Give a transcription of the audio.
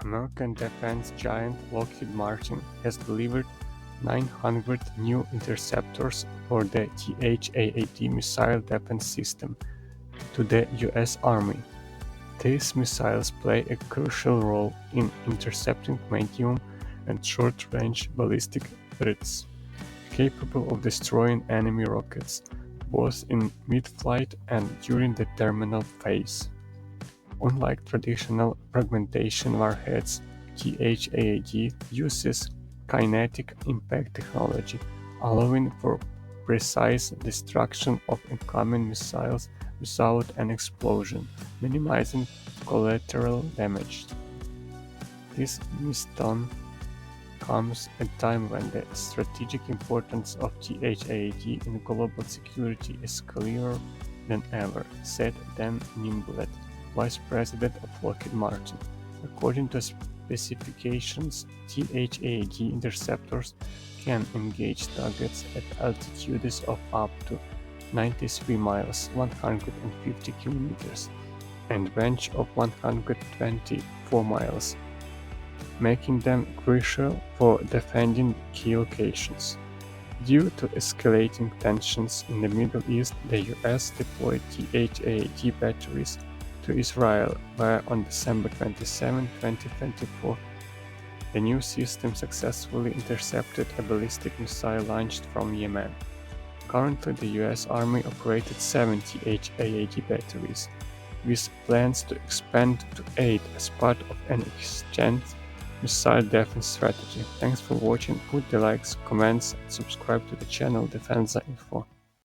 American defense giant Lockheed Martin has delivered 900 new interceptors for the THAAD missile defense system to the US Army. These missiles play a crucial role in intercepting medium and short-range ballistic threats, capable of destroying enemy rockets both in mid-flight and during the terminal phase. Unlike traditional fragmentation warheads, THAAD uses kinetic impact technology, allowing for precise destruction of incoming missiles without an explosion, minimizing collateral damage. This milestone comes at a time when the strategic importance of THAAD in global security is clearer than ever, said Dan Nimblett, Vice President of Lockheed Martin. According to specifications, THAAD interceptors can engage targets at altitudes of up to 93 miles (150 kilometers) and range of 124 miles, making them crucial for defending key locations. Due to escalating tensions in the Middle East, the US deployed THAAD batteries to Israel, where on December 27, 2024, the new system successfully intercepted a ballistic missile launched from Yemen. Currently, the US Army operated 7 THAAD batteries, with plans to expand to 8 as part of an extended missile defense strategy. Thanks for watching, put the likes, comments, and subscribe to the channel Defensa Info.